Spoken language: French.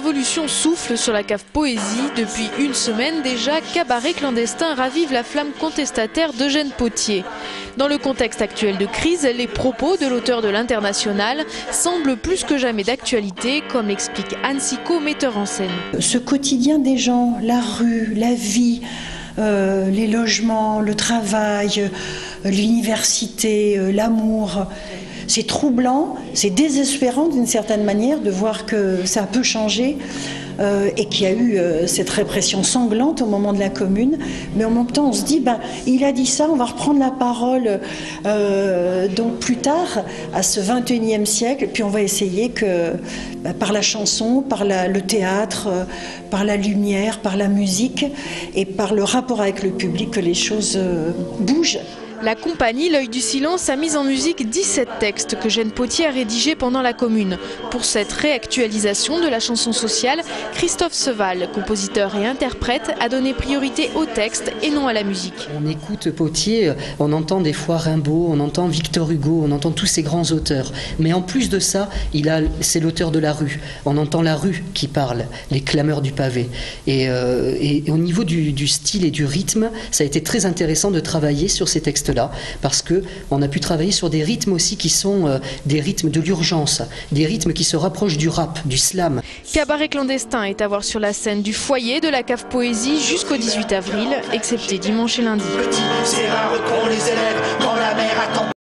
révolution souffle sur la cave Poésie. Depuis une semaine déjà, Cabaret clandestin ravive la flamme contestataire d'Eugène Pottier. Dans le contexte actuel de crise, les propos de l'auteur de l'International semblent plus que jamais d'actualité, comme l'explique Anne Sicot, metteur en scène. Ce quotidien des gens, la rue, la vie, les logements, le travail, l'université, l'amour, c'est troublant, c'est désespérant d'une certaine manière de voir que ça a peu changé et qu'il y a eu cette répression sanglante au moment de la Commune. Mais en même temps, on se dit, il a dit ça, on va reprendre la parole donc plus tard, à ce 21e siècle, puis on va essayer que par la chanson, par le théâtre, par la lumière, par la musique et par le rapport avec le public, que les choses bougent. La compagnie L'Œil du Silence a mis en musique 17 textes qu'Eugène Pottier a rédigés pendant la Commune. Pour cette réactualisation de la chanson sociale, Christophe Seval, compositeur et interprète, a donné priorité au texte et non à la musique. On écoute Pottier, on entend des fois Rimbaud, on entend Victor Hugo, on entend tous ces grands auteurs. Mais en plus de ça, c'est l'auteur de la rue. On entend la rue qui parle, les clameurs du pavé. Et au niveau du style et du rythme, ça a été très intéressant de travailler sur ces textes-là, parce qu'on a pu travailler sur des rythmes aussi qui sont des rythmes de l'urgence, des rythmes qui se rapprochent du rap, du slam. Cabaret clandestin est à voir sur la scène du foyer de la cave Poésie jusqu'au 18 avril, excepté dimanche et lundi.